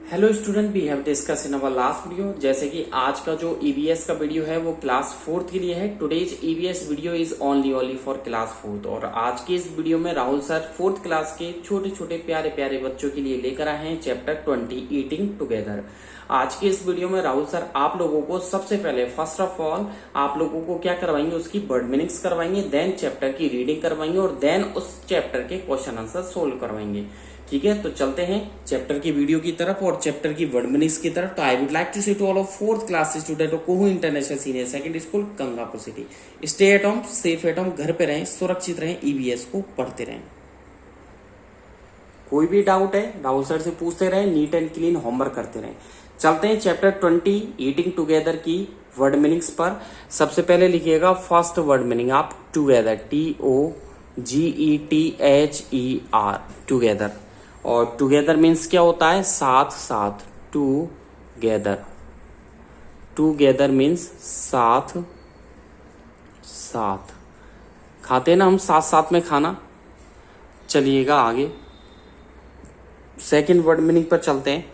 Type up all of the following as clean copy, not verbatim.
Hello student, we have discuss in our last video. जैसे कि आज का जो ईवीएस का वीडियो है वो क्लास 4th के लिए है। Today's EVS video is only for class 4th। और आज के इस वीडियो में राहुल सर 4th क्लास के छोटे छोटे प्यारे प्यारे बच्चों के लिए लेकर आए हैं चैप्टर 20 ईटिंग टुगेदर। आज के इस वीडियो में राहुल सर आप लोगों को सबसे पहले फर्स्ट ऑफ ऑल आप लोगों को क्या करवाएंगे, उसकी वर्ड मीनिंग्स करवाएंगे, देन चैप्टर की रीडिंग करवाएंगे और देन उस चैप्टर के क्वेश्चन आंसर सोल्व करवाएंगे। ठीक है, तो चलते हैं चैप्टर की वीडियो की तरफ और चैप्टर की वर्ड मीनिंग्स की तरफ। तो I would like to say to all of 4th class student of कोहू international senior secondary school Gangapur city, stay at home, safe at home, घर पे रहें, सुरक्षित रहें, ईवीएस को पढ़ते रहें। कोई भी डाउट है राहुल सर से पूछते रहें, नीट एंड क्लीन होमवर्क करते रहें। चलते हैं चैप्टर 20 ईटिंग टुगेदर की वर्ड मीनिंग्स पर। सबसे पहले लिखिएगा फर्स्ट वर्ड मीनिंग आप टुगेदर, TOGETHER, टुगेदर। और टुगेदर मीन्स क्या होता है, साथ साथ, टुगेदर। टुगेदर मीन्स साथ साथ, खाते ना हम साथ साथ में खाना। चलिएगा आगे सेकंड वर्ड मीनिंग पर चलते हैं।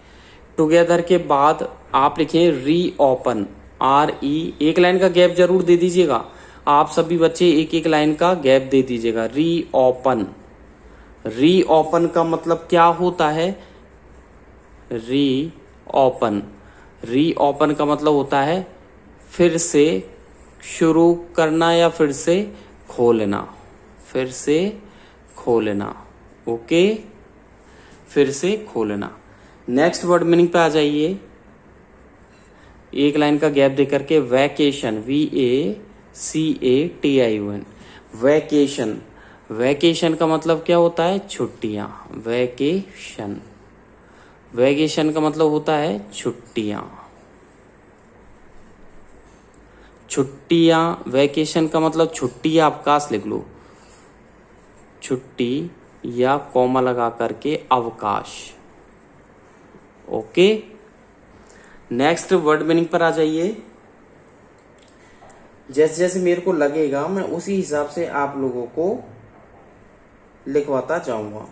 टुगेदर के बाद आप लिखें रीओपन, RE, एक लाइन का गैप जरूर दे दीजिएगा। आप सभी बच्चे एक एक लाइन का गैप दे दीजिएगा। रीओपन, रीओपन का मतलब क्या होता है, रीओपन, रीओपन का मतलब होता है फिर से शुरू करना या फिर से खोलना, फिर से खोलना। ओके, फिर से खोलना। नेक्स्ट वर्ड मीनिंग पे आ जाइए, एक लाइन का गैप देकर के वैकेशन, VACATION, वैकेशन। वैकेशन का मतलब क्या होता है, छुट्टियां। वैकेशन, वैकेशन का मतलब होता है छुट्टियां, छुट्टियां। वैकेशन का मतलब छुट्टी, आप काश लिख लो, छुट्टी या कॉमा लगा करके अवकाश। ओके, नेक्स्ट वर्ड मीनिंग पर आ जाइए। जैसे जैसे मेरे को लगेगा मैं उसी हिसाब से आप लोगों को लिखवाता जाऊंगा।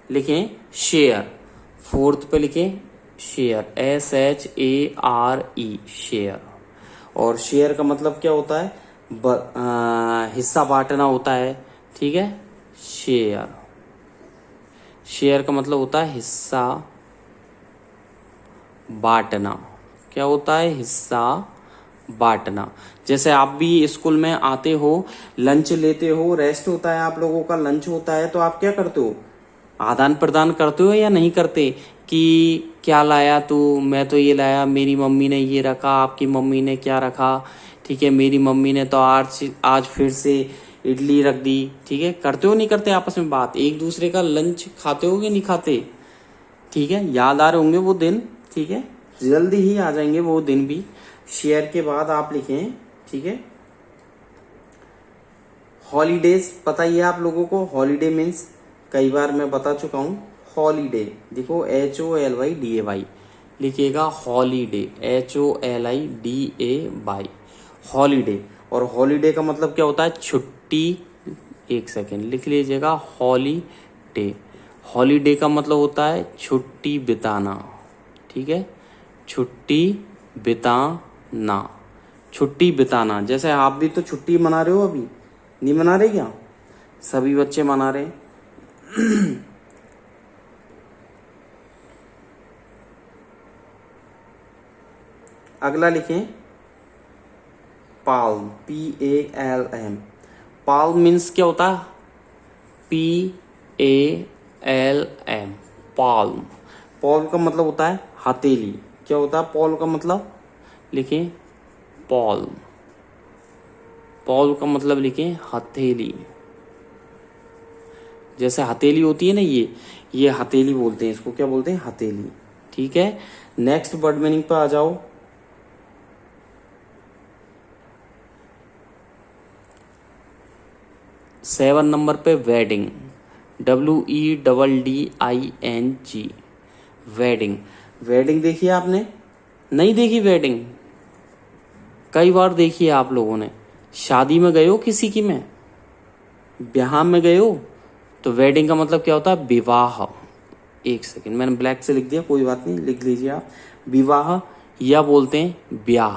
लिखें शेयर, 4th पे लिखें शेयर, SHARE, शेयर। और शेयर का मतलब क्या होता है, हिस्सा बांटना होता है। ठीक है, शेयर, शेयर का मतलब होता है हिस्सा बांटना। क्या होता है, हिस्सा बांटना। जैसे आप भी स्कूल में आते हो, लंच लेते हो, रेस्ट होता है, आप लोगों का लंच होता है, तो आप क्या करते हो, आदान प्रदान करते हो या नहीं करते, कि क्या लाया तू, मैं तो ये लाया, मेरी मम्मी ने ये रखा, आपकी मम्मी ने क्या रखा। ठीक है, मेरी मम्मी ने तो आज फिर से इडली रख दी। ठीक है, करते हो नहीं करते आपस में बात, एक दूसरे का लंच खाते हो या नहीं खाते। ठीक है, याद आ रहे होंगे वो दिन। ठीक है, जल्दी ही आ जाएंगे वो दिन भी। शेयर के बाद आप लिखें, ठीक है, हॉलीडेज। पता ही है आप लोगों को, हॉलीडे मीन्स कई बार मैं बता चुका हूं। हॉलीडे देखो, HOLYDAY लिखिएगा, हॉलीडे, HOLIDAY, हॉलीडे। और हॉलीडे का मतलब क्या होता है, छुट्टी। एक सेकेंड लिख लीजिएगा, हॉलीडे। हॉलीडे का मतलब होता है छुट्टी बिताना। ठीक है, छुट्टी बिताना, छुट्टी बिताना। जैसे आप भी तो छुट्टी मना रहे हो, अभी नहीं मना रहे क्या, सभी बच्चे मना रहे हैं। अगला लिखें पाल्म, PALM। पाल्म मीन्स क्या होता है, PALM, पाल्म। पॉल का मतलब होता है हथेली। क्या होता है पॉल का मतलब, लिखें पॉल, पॉल का मतलब लिखें हथेली। जैसे हथेली होती है ना, ये हथेली बोलते हैं इसको, क्या बोलते हैं, हथेली। ठीक है, नेक्स्ट वर्ड मीनिंग पर आ जाओ। सेवन नंबर पे वेडिंग, WEDDING, वेडिंग। वेडिंग देखी आपने, नहीं देखी वेडिंग, कई बार देखी है आप लोगों ने। शादी में गए हो किसी की में, ब्याह में गए हो, तो वेडिंग का मतलब क्या होता है, विवाह। एक सेकेंड, मैंने ब्लैक से लिख दिया, कोई बात नहीं, लिख लीजिए आप। विवाह या बोलते हैं ब्याह,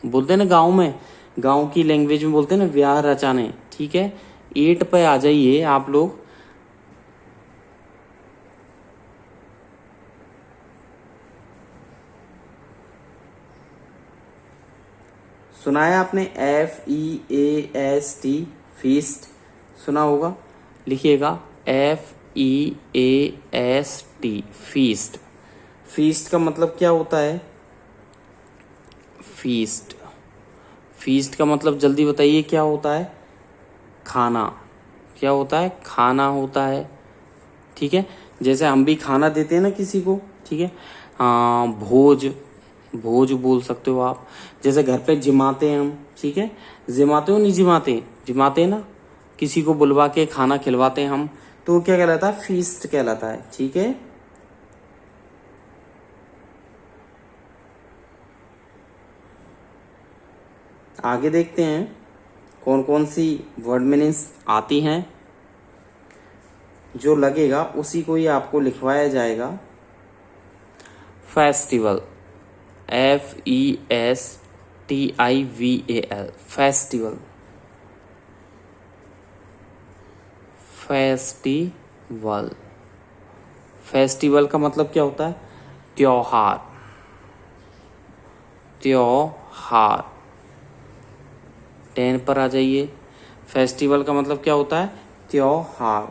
बोलते हैं ना गांव में, गांव की लैंग्वेज में बोलते हैं ना ब्याह रचाने। ठीक है, 8 पे आ जाइए आप लोग। सुना है आपने FEAST, फीस्ट सुना होगा, लिखिएगा FEAST, फीस्ट। फीस्ट का मतलब क्या होता है? फीस्ट, फीस्ट का मतलब जल्दी बताइए क्या होता है? खाना। क्या होता है? खाना होता है। ठीक है, जैसे हम भी खाना देते हैं ना किसी को, ठीक है, हाँ, भोज, भोज बोल सकते हो आप। जैसे घर पे जिमाते हैं हम, ठीक है, जिमाते हो नहीं जिमाते, जिमाते हैं ना, किसी को बुलवा के खाना खिलवाते हैं हम, तो वो क्या कहलाता है? फीस्ट कहलाता है। ठीक है, आगे देखते हैं कौन कौन सी वर्ड मीनिंग्स आती हैं। जो लगेगा उसी को ही आपको लिखवाया जाएगा। Festival, FESTIVAL, festival, festival. Festival का मतलब क्या होता है? त्योहार, त्योहार। 10 पर आ जाइए। फेस्टिवल का मतलब क्या होता है? त्योहार।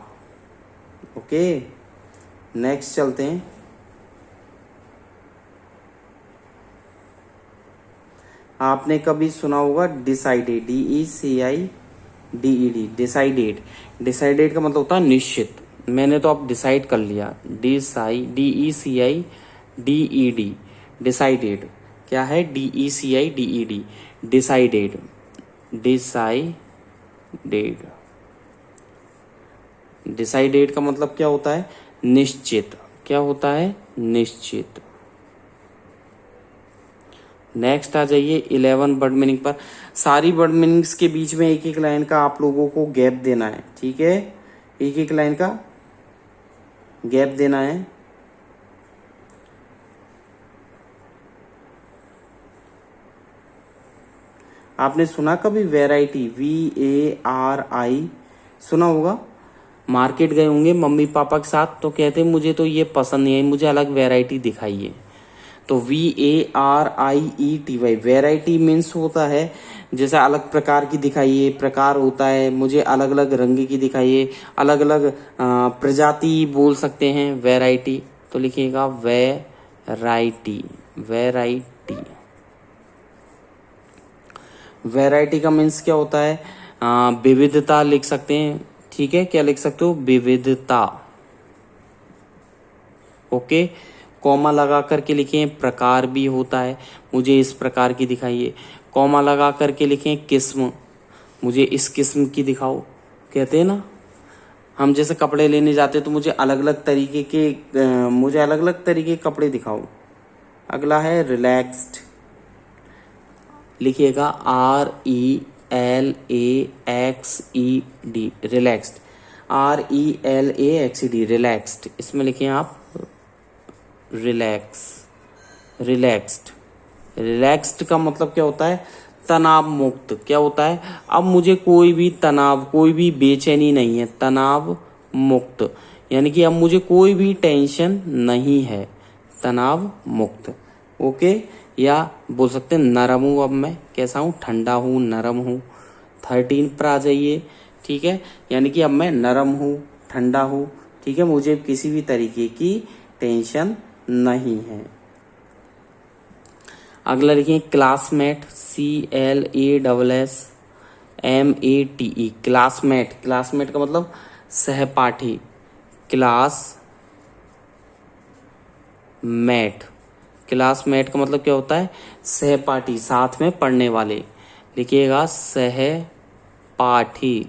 ओके, नेक्स्ट चलते हैं। आपने कभी सुना होगा डिसाइडेड, DECIDED, डिसाइडेड। डिसाइडेड का मतलब होता है निश्चित। मैंने तो अब डिसाइड कर लिया, DECIDED, डिसाइडेड। क्या है? DECIDED, decided, decided. डिसाइडेड का मतलब क्या होता है? निश्चित। क्या होता है? निश्चित। नेक्स्ट आ जाइए 11 वर्ड मीनिंग पर। सारी वर्ड मीनिंग्स के बीच में एक एक लाइन का आप लोगों को गैप देना है। ठीक है, एक एक लाइन का गैप देना है। आपने सुना कभी वैरायटी, VARI, सुना होगा? मार्केट गए होंगे मम्मी पापा के साथ, तो कहते मुझे तो ये पसंद नहीं है, मुझे अलग वैरायटी दिखाइए। तो VARIETY, वैरायटी मीन्स होता है जैसे अलग प्रकार की दिखाइए, प्रकार होता है मुझे अलग अलग रंग की दिखाइए, अलग अलग प्रजाति बोल सकते हैं वैरायटी। तो लिखिएगा वैरायटी, वैरायटी। वैरायटी का मीन्स क्या होता है? विविधता लिख सकते हैं। ठीक है, क्या लिख सकते हो? विविधता। ओके, कॉमा लगा करके लिखें प्रकार भी होता है, मुझे इस प्रकार की दिखाइए। कॉमा लगा करके लिखें किस्म, मुझे इस किस्म की दिखाओ। कहते हैं ना, हम जैसे कपड़े लेने जाते तो मुझे अलग अलग तरीके के मुझे अलग अलग तरीके के कपड़े दिखाओ। अगला है रिलैक्स्ड, लिखिएगा RELAXED, रिलैक्स्ड, RELAXED, रिलैक्स्ड। इसमें लिखिए आप रिलैक्स, रिलैक्स्ड। रिलैक्स्ड का मतलब क्या होता है? तनाव मुक्त। क्या होता है? अब मुझे कोई भी तनाव, कोई भी बेचैनी नहीं है, तनाव मुक्त, यानी कि अब मुझे कोई भी टेंशन नहीं है, तनाव मुक्त। ओके, या बोल सकते हैं नरम हूं, अब मैं कैसा हूं? ठंडा हूं, नरम हूं। 13 पर आ जाइए। ठीक है, यानी कि अब मैं नरम हूं, ठंडा हूं। ठीक है, मुझे किसी भी तरीके की टेंशन नहीं है। अगला लिखिए क्लासमेट, CLASSMATE, क्लासमेट। क्लासमेट का मतलब सहपाठी, क्लास मेट। क्लासमेट का मतलब क्या होता है? सहपाठी, साथ में पढ़ने वाले। लिखिएगा सहपाठी,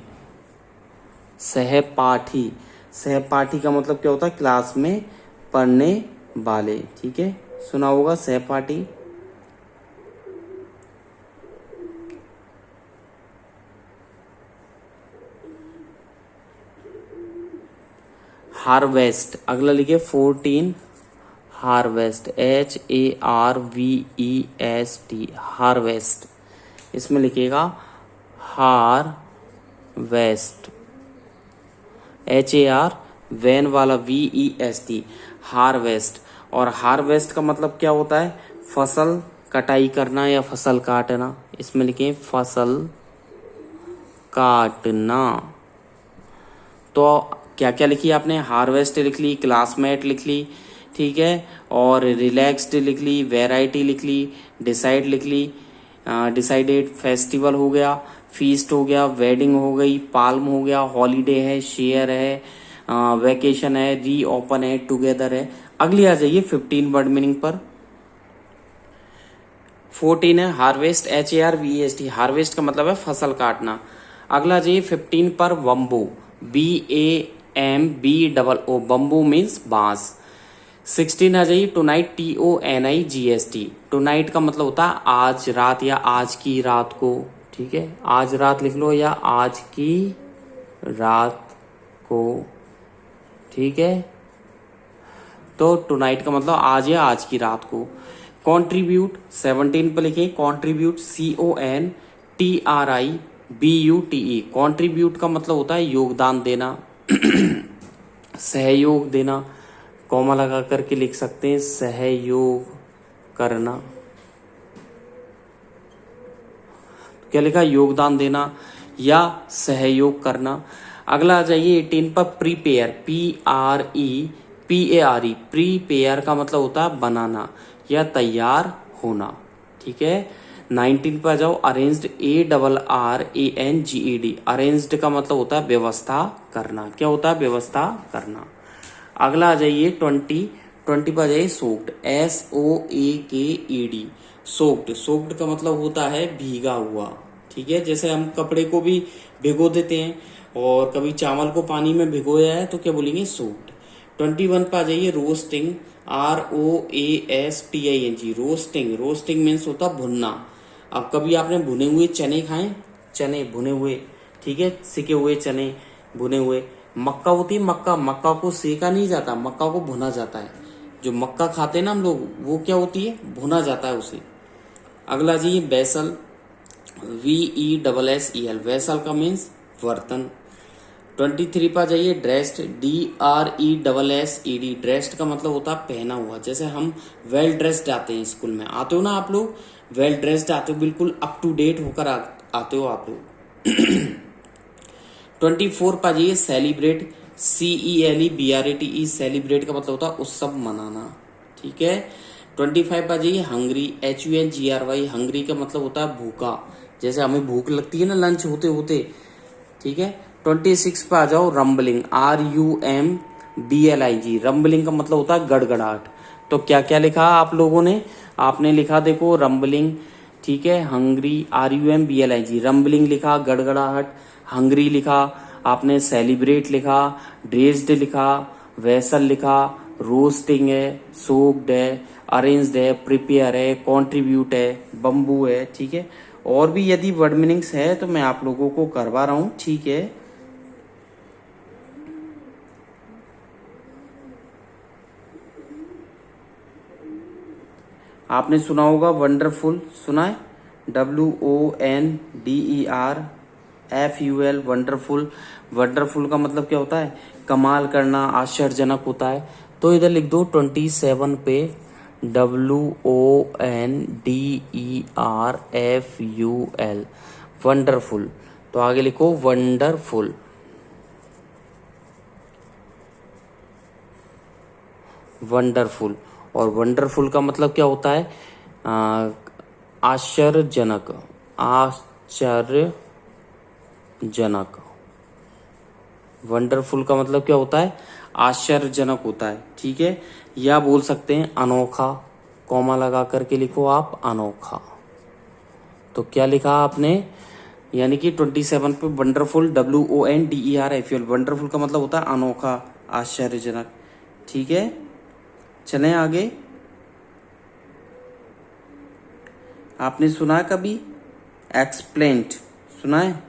सहपाठी। सहपाठी का मतलब क्या होता है? क्लास में पढ़ने वाले। ठीक है, सुना होगा सहपाठी। हार्वेस्ट, अगला लिखिए 14 हार्वेस्ट, HARVEST, हार्वेस्ट, इसमें लिखिएगा हार्वेस्ट, HAR वैन वाला VEST, हार्वेस्ट। और हार्वेस्ट का मतलब क्या होता है? फसल कटाई करना या फसल काटना। इसमें लिखें फसल काटना। तो क्या क्या लिखी आपने? हार्वेस्ट लिख ली, क्लासमेट लिख ली, ठीक है, और रिलैक्स्ड लिख ली, वैरायटी लिख ली, डिसाइड लिख ली, डिसाइडेड, फेस्टिवल हो गया, फीस्ट हो गया, वेडिंग हो गई, पाल्म हो गया, हॉलीडे है, शेयर है, वेकेशन है, री ओपन है, टुगेदर है। अगली आ जाइए 15 वर्ड मीनिंग पर। 14 है हार्वेस्ट, HARVEST, हार्वेस्ट का मतलब है फसल काटना। अगला जाइए 15 पर बम्बू, BAMBOO, बम्बू मीन्स बांस। 16 आ जाइए टुनाइट, TONIGST, टुनाइट का मतलब होता है आज रात या आज की रात को, ठीक है, आज रात लिख लो या आज की रात को, ठीक है। तो टुनाइट का मतलब आज या आज की रात को। कॉन्ट्रीब्यूट 17 पर लिखे कॉन्ट्रीब्यूट, CONTRIBUTE, कॉन्ट्रीब्यूट का मतलब होता है योगदान देना, सहयोग देना, कॉमा लगा करके लिख सकते हैं सहयोग करना। क्या लिखा? योगदान देना या सहयोग करना। अगला आ जाइए 18 पर प्रीपेयर, PREPARE, प्रीपेयर का मतलब होता है बनाना या तैयार होना, ठीक है। 19 पर जाओ अरेंज्ड, ARRANGED, अरेंज्ड का मतलब होता है व्यवस्था करना। क्या होता है? व्यवस्था करना। अगला आ जाइए 20 पर आ जाइए सोक्ड, SOAKED, सोक्ड, सोक्ड का मतलब होता है भीगा हुआ, ठीक है। जैसे हम कपड़े को भी भिगो देते हैं और कभी चावल को पानी में भिगोया है तो क्या बोलेंगे? सोक्ड। 21 पर आ जाइए roasting, ROASTING, roasting, roasting means होता भुनना। अब कभी आपने भुने हुए चने खाए? चने भुने हुए, ठीक है, सिके हुए चने भुने हुए। मक्का होती है मक्का, मक्का को सेका नहीं जाता, मक्का को भुना जाता है। जो मक्का खाते हैं ना हम लोग, वो क्या होती है? भुना जाता है उसे। अगला जी वेसल, VESSEL, वेसल का मीन्स बर्तन। 23 पर जाइए ड्रेस्ड, DRESSED, ड्रेस्ड का मतलब होता है पहना हुआ। जैसे हम वेल ड्रेस्ड आते हैं, स्कूल में आते हो ना आप लोग, वेल ड्रेस्ड आते हो, बिल्कुल अप टू डेट होकर आते हो आप लोग। 24 पर जाइए सेलिब्रेट, CELEBRATE, सेलिब्रेट का मतलब होता है उत्सव मनाना, ठीक है। 25 पर जाइए हंग्री, HUNGRY, हंग्री का मतलब होता है भूखा। जैसे हमें भूख लगती है ना लंच होते होते, ठीक है। 26 पे आ जाओ रंबलिंग, RUMBLING, रंबलिंग का मतलब होता है गड़गड़ाहट। तो क्या क्या लिखा आप लोगों ने? आपने लिखा देखो रंबलिंग, ठीक है, हंग्री, RUMBLING, रंबलिंग लिखा, गड़गड़ाहट, हंग्री लिखा आपने, सेलिब्रेट लिखा, ड्रेस्ड लिखा, वेसल लिखा, रोस्टिंग है, सोक्ड है, अरेंज्ड है, प्रिपेयर है, कॉन्ट्रीब्यूट है, बम्बू है, ठीक है। और भी यदि वर्ड मीनिंग्स है तो मैं आप लोगों को करवा रहा हूं, ठीक है। आपने सुना होगा वंडरफुल, सुना है? WONDERFUL, wonderful. वंडरफुल का मतलब क्या होता है? कमाल करना, आश्चर्यजनक होता है। तो इधर लिख दो 27 पे WONDERFUL, वंडरफुल। तो आगे लिखो वंडरफुल, वंडरफुल। और वंडरफुल का मतलब क्या होता है? आश्चर्यजनक, आश्चर्यजनक। वंडरफुल का मतलब क्या होता है? आश्चर्यजनक होता है, ठीक है। या बोल सकते हैं अनोखा, कॉमा लगा करके लिखो आप अनोखा। तो क्या लिखा आपने? यानी कि 27 पे वंडरफुल, WONDERFUL, वंडरफुल का मतलब होता है अनोखा, आश्चर्यजनक, ठीक है। चलें आगे। आपने सुना है कभी एक्सप्लेंट? सुना है?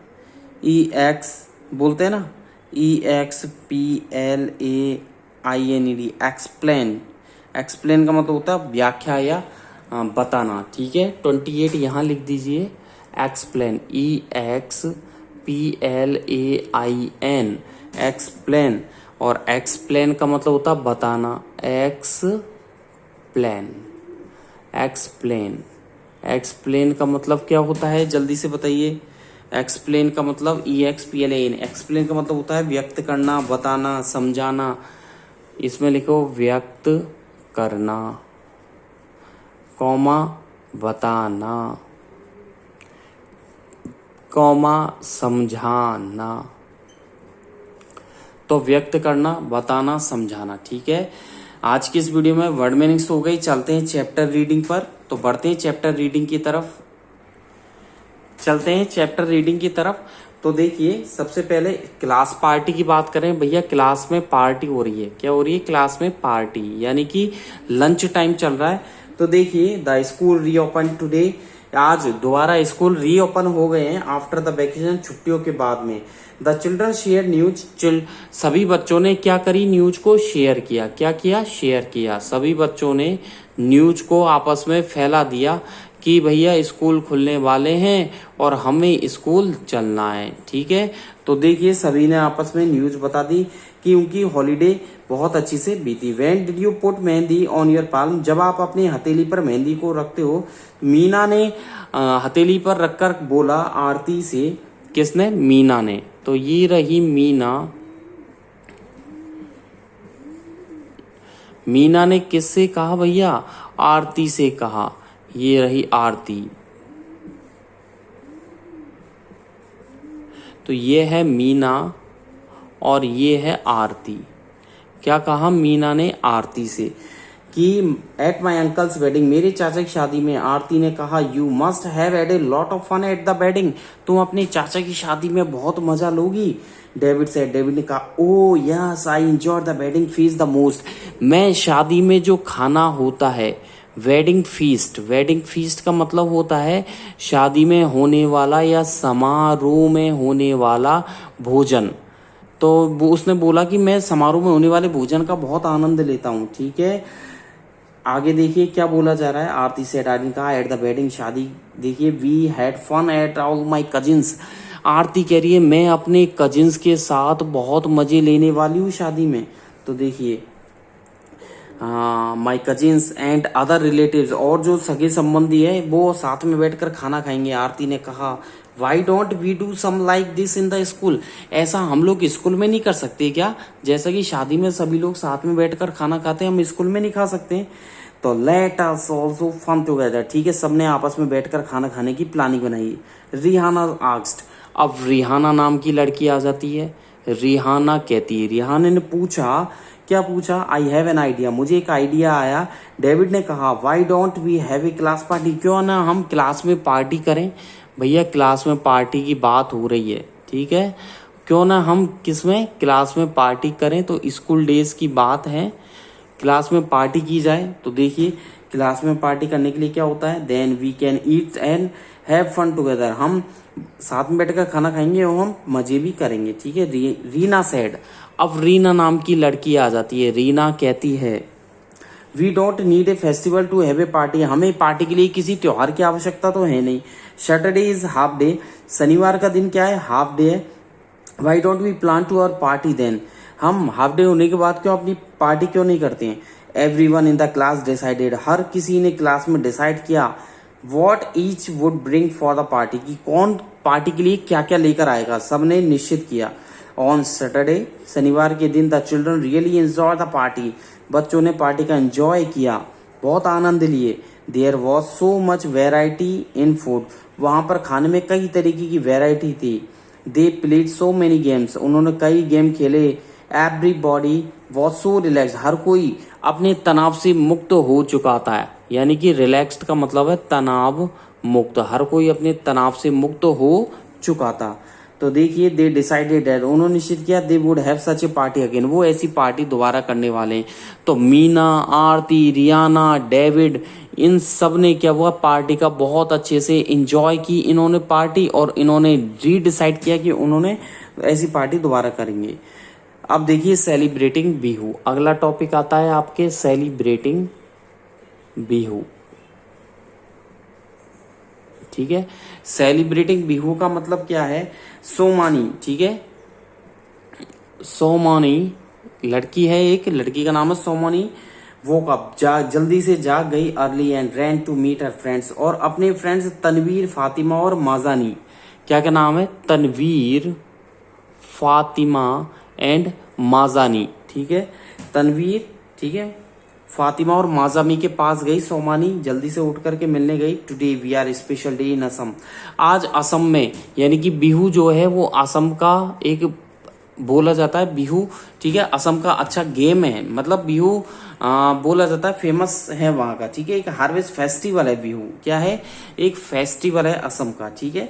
EX बोलते हैं ना, EXPLAINED, एक्सप्लेन। एक्सप्लेन का मतलब होता है व्याख्या या बताना, ठीक है। 28 यहाँ लिख दीजिए, एक्सप्लेन, EXPLAIN, एक्सप्लेन। और एक्सप्लेन का मतलब होता है बताना, एक्सप्लेन। एक्सप्लेन, एक्सप्लेन का मतलब क्या होता है, जल्दी से बताइए। एक्सप्लेन का मतलब EXPLAN, एक्सप्लेन का मतलब होता है व्यक्त करना, बताना, समझाना। इसमें लिखो व्यक्त करना, कॉमा बताना, कॉमा समझाना। तो व्यक्त करना, बताना, समझाना, ठीक है। आज की इस वीडियो में वर्ड मीनिंग्स हो गई। चलते हैं चैप्टर रीडिंग पर। तो बढ़ते हैं चैप्टर रीडिंग की तरफ, चलते हैं चैप्टर रीडिंग की तरफ। तो देखिए, सबसे पहले क्लास पार्टी की बात करें। भैया क्लास में पार्टी हो रही है, क्या हो रही है, क्लास में पार्टी, यानी कि लंच टाइम चल रहा है। तो देखिए, द स्कूल रीओपन टुडे, आज दोबारा स्कूल रीओपन हो गए हैं आफ्टर द वैकेशन, छुट्टियों के बाद में। द चिल्ड्रन शेयर न्यूज, सभी बच्चों ने क्या करी, न्यूज को शेयर किया। क्या किया, शेयर किया। सभी बच्चों ने न्यूज को आपस में फैला दिया कि भैया स्कूल खुलने वाले हैं और हमें स्कूल चलना है, ठीक है। तो देखिए, सभी ने आपस में न्यूज बता दी कि उनकी हॉलीडे बहुत अच्छी से बीती। When did you put mehndi on your palm, जब आप अपनी हथेली पर मेहंदी को रखते हो। मीना ने हथेली पर रखकर बोला आरती से, किसने, मीना ने। तो ये रही मीना, मीना ने किससे कहा भैया, आरती से कहा। ये रही आरती, तो ये है मीना और ये है आरती। क्या कहा मीना ने आरती से कि एट माई अंकल्स वेडिंग, मेरे चाचा की शादी में। आरती ने कहा you must have had a lot of fun at the wedding, तुम अपने चाचा की शादी में बहुत मजा लोगी। डेविड से, डेविड ने कहा ओ yes I enjoy the wedding feast the most, मैं शादी में जो खाना होता है, वेडिंग फीस्ट, वेडिंग फीस्ट का मतलब होता है शादी में होने वाला या समारोह में होने वाला भोजन। तो वो उसने बोला कि मैं समारोह में होने वाले भोजन का बहुत आनंद लेता हूँ, ठीक है। आगे देखिए क्या बोला जा रहा है। आरती से आरती ने कहा एट द वेडिंग, शादी, देखिए we had fun at all my cousins. Aarti कह रही है मैं अपने कजिन्स के साथ बहुत मजे लेने वाली हूँ शादी में। तो देखिए माई कजिन्स एंड अदर रिलेटिव्स, और जो सगे संबंधी है वो साथ में बैठकर खाना खाएंगे। आरती ने कहा why don't we do some like this in the school, ऐसा हम लोग स्कूल में नहीं कर सकते क्या, जैसा कि शादी में सभी लोग साथ में बैठकर खाना खाते हैं, हम स्कूल में नहीं खा सकते। तो let us also fun together, ठीक है, सबने आपस में बैठकर खाना खाने की प्लानिंग बनाई। रिहाना आस्क्ड, अब रिहाना नाम की लड़की आ जाती है। रिहाना कहती है, रिहाना ने पूछा, क्या पूछा, आई हैव एन आइडिया, मुझे एक आइडिया आया। डेविड ने कहा why don't we have a class party, क्यों ना हम क्लास में पार्टी करें। भैया क्लास में पार्टी की बात हो रही है, ठीक है, क्यों ना हम किस में, क्लास में पार्टी करें। तो स्कूल डेज की बात है, क्लास में पार्टी की जाए। तो देखिए क्लास में पार्टी करने के लिए क्या होता है, then we can eat and have fun together, हम साथ में बैठकर खाना खाएंगे और हम मजे भी करेंगे, ठीक है। रीना सेड, अब रीना नाम की लड़की आ जाती है। रीना कहती है we don't need a festival to have a party, हमें पार्टी के लिए किसी त्योहार की आवश्यकता तो है नहीं। सैटरडे इज हाफ डे, शनिवार का दिन क्या है, हाफ डे है। Why don't we plan to our party then, हम हाफ डे होने के बाद क्यों अपनी पार्टी क्यों नहीं करते हैं। Everyone in the class decided, हर किसी ने क्लास में डिसाइड किया what each would bring for the party, की कौन पार्टी के लिए क्या क्या लेकर आएगा, सबने निश्चित किया। ऑन सैटरडे, शनिवार के दिन, the children really enjoy the party, बच्चों ने पार्टी का एंजॉय किया, बहुत आनंद लिए। There was so much variety in food, वहां पर खाने में कई तरीके की वेराइटी थी। They played so many games, उन्होंने कई गेम खेले। एवरीबॉडी वॉज सो रिलैक्स, हर कोई अपने तनाव से मुक्त हो चुका था, यानी कि रिलैक्स्ड का मतलब है तनाव मुक्त, हर कोई अपने तनाव से मुक्त हो चुका था। तो देखिए दे डिसाइडेड दैट, उन्होंने निश्चित किया they would have such A party again, वो ऐसी पार्टी दोबारा करने वाले हैं। तो मीना, आरती, रियाना, डेविड, इन सब ने क्या हुआ, पार्टी का बहुत अच्छे से एंजॉय की इन्होंने पार्टी, और इन्होंने रीडिसाइड किया कि उन्होंने ऐसी पार्टी दोबारा करेंगे। अब देखिए सेलिब्रेटिंग बिहू, अगला टॉपिक आता है आपके सेलिब्रेटिंग बिहू। ठीक है, सेलिब्रेटिंग बिहू का मतलब क्या है, सोमानी। ठीक है, सोमानी लड़की है, एक लड़की का नाम है सोमानी। वो कब जल्दी से जाग गई, early and ran to meet her friends, और अपने फ्रेंड्स तनवीर, फातिमा और माजानी। क्या क्या नाम है, तनवीर, फातिमा एंड माजानी। ठीक है, तनवीर, ठीक है, फातिमा और माजामी के पास गई सोमानी, जल्दी से उठ करके मिलने गई। Today we are special day in Assam, आज असम में, यानी कि बिहू जो है वो असम का एक बोला जाता है बिहू। ठीक है, असम का अच्छा गेम है, मतलब बिहू बोला जाता है, फेमस है वहां का। ठीक है, एक हार्वेस्ट फेस्टिवल है बिहू, क्या है, एक फेस्टिवल है असम का। ठीक है,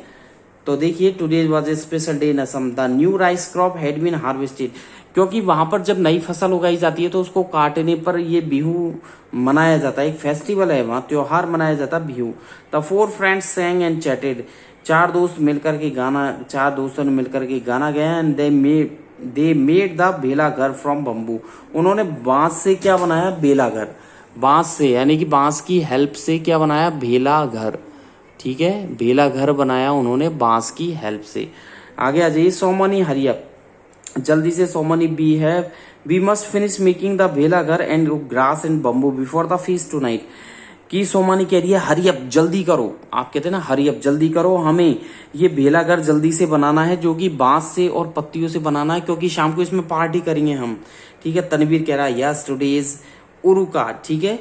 तो देखिए today was a special day in Assam, the new rice crop had been harvested, क्योंकि वहां पर जब नई फसल उगाई जाती है तो उसको काटने पर ये बिहू मनाया जाता है, एक फेस्टिवल है वहां, त्योहार मनाया जाता है Bihu. The four friends sang and chatted, चार दोस्तों ने मिलकर के गाना गाया। And they made the bhela घर फ्रॉम बम्बू, उन्होंने बांस से क्या बनाया, बेला घर, बांस से, यानी कि बांस की हेल्प से क्या बनाया, बेला घर। ठीक है, बेला घर बनाया उन्होंने बांस की हेल्प से। आगे आ जाइए, सोमनी हरियप, जल्दी से Somni we must finish making the bhela ghar and grass and bamboo before the feast tonight, की सोमानी कह रही है हरियप जल्दी करो, आप कहते हैं ना हरियप जल्दी करो, हमें ये बेला घर जल्दी से बनाना है, जो कि बांस से और पत्तियों से बनाना है, क्योंकि शाम को इसमें पार्टी करेंगे हम। ठीक है, तनवीर कह रहा है यस टुडे इज उरुका। ठीक है,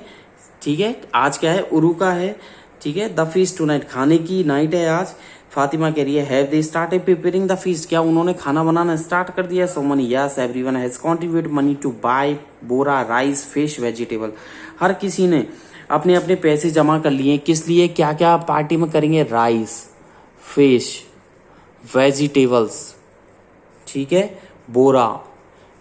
ठीक है, आज क्या है, उरुका है। ठीक है, द फीस्ट टू नाइट, खाने की नाइट है आज। फातिमा कह रही है have they started preparing the feast, क्या उन्होंने खाना बनाना स्टार्ट कर दिया। Somni yes everyone has contributed money to buy bora rice fish vegetable, हर किसी ने अपने अपने पैसे जमा कर लिए, किस लिए, क्या क्या पार्टी में करेंगे, राइस, फिश, वेजिटेबल्स, ठीक है, बोरा,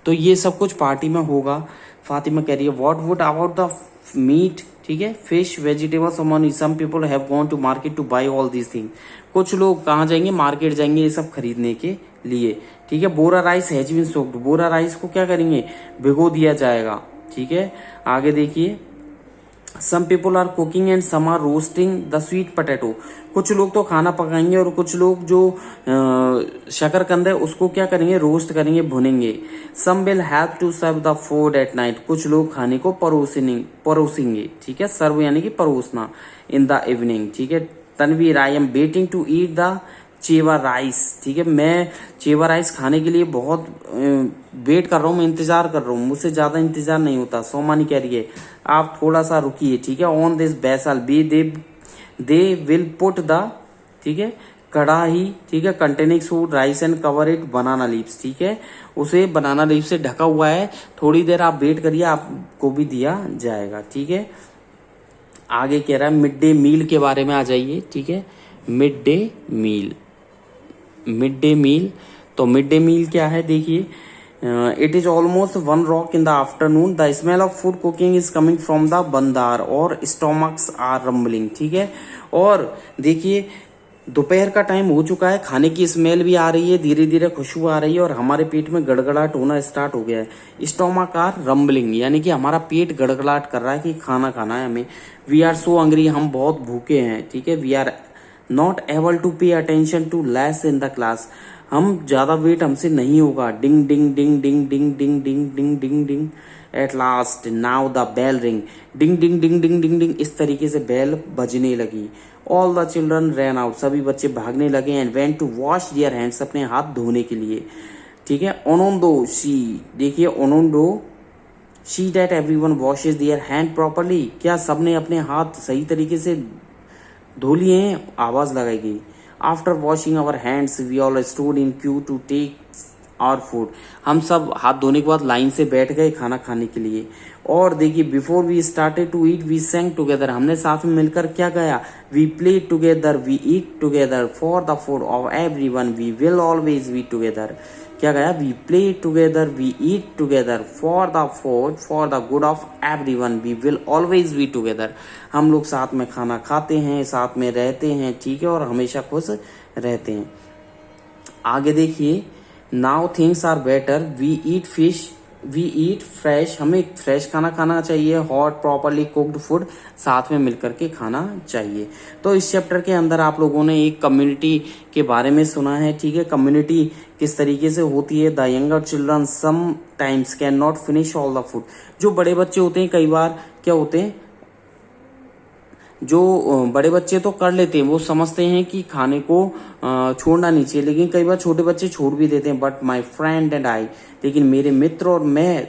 तो ये सब कुछ पार्टी में होगा। फातिमा कह रही है what would about the meat, ठीक है, fish, vegetables, some people have gone to market to buy all these thing, कुछ लोग कहाँ जाएंगे, मार्केट जाएंगे ये सब खरीदने के लिए। ठीक है, bora rice has been soaked, bora rice को क्या करेंगे, भिगो दिया जाएगा। ठीक है, आगे देखिए, some people are cooking and some are roasting the sweet potato, कुछ लोग तो खाना पकाएंगे और कुछ लोग जो शकरकंद है उसको क्या करेंगे, रोस्ट करेंगे, भुनेंगे। Some will have to serve the food at night, कुछ लोग खाने को परोसेंगे। ठीक है, सर्व यानी कि परोसना, इन द इवनिंग। ठीक है, Tanvir I am waiting to eat the chewa rice, ठीक है, मैं चेवा राइस खाने के लिए बहुत वेट कर रहा हूँ, मैं इंतजार कर रहा हूँ, मुझसे ज्यादा इंतजार नहीं होता। सोमानी कह रही है आप थोड़ा सा रुकिए। ठीक है, on this basal be they will put the, ठीक है, कढ़ाई, ठीक है, containing food rice and cover it banana leaves, ठीक है, उसे बनाना लीव से ढका हुआ है, थोड़ी देर आप वेट करिए, आपको भी दिया जाएगा। ठीक है, आगे कह रहा है मिड डे मील के बारे में आ जाइए। ठीक है, mid day meal, mid day meal, तो मिड डे मील क्या है देखिए, it is almost 1 o'clock in the afternoon, the smell of food cooking is coming from the bhandar our stomachs are rumbling. ठीक है, और देखिए दोपहर का टाइम हो चुका है, खाने की स्मेल भी आ रही है, धीरे धीरे खुशबू आ रही है और हमारे पेट में गड़गड़ाहट होना स्टार्ट हो गया है। स्टोमक आर रम्बलिंग, यानी कि हमारा पेट गड़गड़ाहट कर रहा है कि खाना खाना है हमें। वी आर सो हंग्री, हम बहुत भूखे हैं। ठीक है, we are not able to pay attention to less in the class, हम ज्यादा वेट हमसे नहीं होगा। Ding ding ding ding ding ding ding ding ding ding, at last now the bell ring, ding ding ding ding ding ding, इस तरीके से bell बजने लगी। All the children ran out, सभी बच्चे भागने लगे। And went to wash their hands, अपने हाथ धोने के लिए। ठीक है, ओनोंदो शी, देखिए Anondo she that everyone washes their hand properly, क्या सबने अपने हाथ सही तरीके से धो लिए हैं, आवाज लगाएगी। After washing our hands we all stood in queue to take our food, हम सब हाथ धोने के बाद लाइन से बैठ गए खाना खाने के लिए। और देखिए before we started to eat we sang together, हमने साथ में मिलकर क्या गाया, we play together, we eat together, for the food of everyone we will always be together, क्या गाया, we play together, we eat together, for the food, for the good of everyone we will always be together, हम लोग साथ में खाना खाते हैं, साथ में रहते हैं। ठीक है, और हमेशा खुश रहते हैं। आगे देखिए now things are better, we eat fish, we eat fresh, हमें फ्रेश खाना खाना चाहिए, हॉट प्रॉपरली कुक्ड फूड साथ में मिलकर के खाना चाहिए। तो इस चैप्टर के अंदर आप लोगों ने एक कम्युनिटी के बारे में सुना है, ठीक है। कम्युनिटी किस तरीके से होती है। The younger children some times can not finish all the food, जो बड़े बच्चे होते हैं कई बार क्या होते हैं, जो बड़े बच्चे तो कर लेते हैं, वो समझते हैं कि खाने को छोड़ना नहीं चाहिए, लेकिन कई बार छोटे बच्चे छोड़ भी देते हैं। But my friend and I, लेकिन मेरे मित्र और मैं,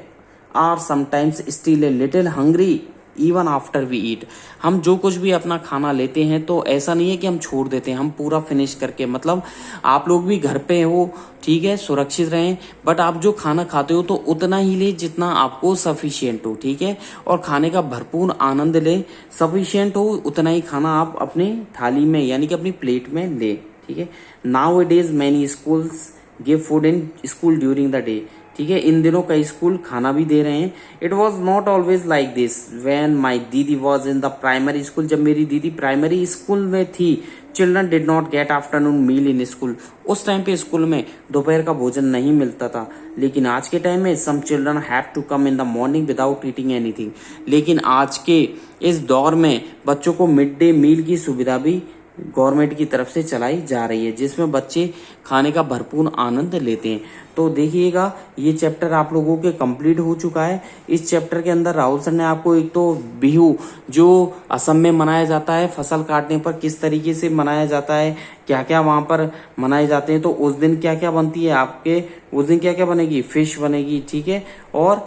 are sometimes still a little hungry even after we eat, हम जो कुछ भी अपना खाना लेते हैं तो ऐसा नहीं है कि हम छोड़ देते हैं, हम पूरा फिनिश करके, मतलब आप लोग भी घर पे हो, ठीक है, सुरक्षित रहें, बट आप जो खाना खाते हो तो उतना ही ले जितना आपको सफिशियंट हो, ठीक है, और खाने का भरपूर आनंद ले, सफिशियंट हो उतना ही खाना आप अपने थाली में यानी कि अपनी प्लेट में ले, ठीक है। Now it is many schools give food in school during the day, ठीक है, इन दिनों कई स्कूल खाना भी दे रहे हैं। It was not always like this when my didi was in the primary school, जब मेरी दीदी प्राइमरी स्कूल में थी, children did not get afternoon meal in school, उस टाइम पे स्कूल में दोपहर का भोजन नहीं मिलता था। लेकिन आज के टाइम में some children have to come in the morning without eating anything, लेकिन आज के इस दौर में बच्चों को मिड डे मील की सुविधा भी गवर्नमेंट की तरफ से चलाई जा रही है, जिसमें बच्चे खाने का भरपूर आनंद लेते हैं। तो देखिएगा ये चैप्टर आप लोगों के कंप्लीट हो चुका है। इस चैप्टर के अंदर राहुल सर ने आपको एक तो बिहू जो असम में मनाया जाता है, फसल काटने पर किस तरीके से मनाया जाता है, क्या क्या वहां पर मनाए जाते हैं, तो उस दिन क्या क्या बनती है आपके, उस दिन क्या क्या बनेगी, फिश बनेगी, ठीक है, और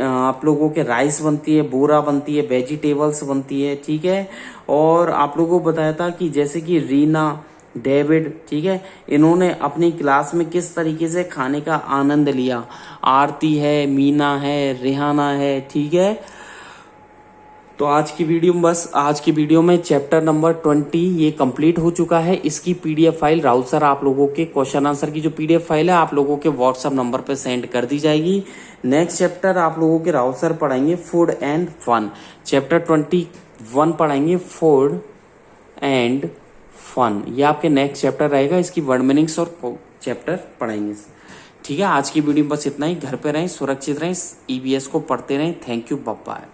आप लोगों के राइस बनती है, बोरा बनती है, वेजिटेबल्स बनती है, ठीक है। और आप लोगों को बताया था कि जैसे कि रीना, डेविड, ठीक है, इन्होंने अपनी क्लास में किस तरीके से खाने का आनंद लिया। आरती है, मीना है, रेहाना है, ठीक है। तो आज की वीडियो में चैप्टर नंबर 20 ये कंप्लीट हो चुका है। इसकी पीडीएफ फाइल राहुल सर आप लोगों के क्वेश्चन आंसर की जो पीडीएफ फाइल है आप लोगों के व्हाट्सएप नंबर पे सेंड कर दी जाएगी। नेक्स्ट चैप्टर आप लोगों के राहुल सर पढ़ाएंगे फूड एंड फन, चैप्टर 21 पढ़ाएंगे फूड एंड फन, ये आपके नेक्स्ट चैप्टर रहेगा। इसकी वर्ड मीनिंग्स और चैप्टर पढ़ाएंगे, ठीक है। आज की वीडियो में बस इतना ही। घर पे रहें, सुरक्षित रहें, ईवीएस को पढ़ते रहें। Thank you, bye bye.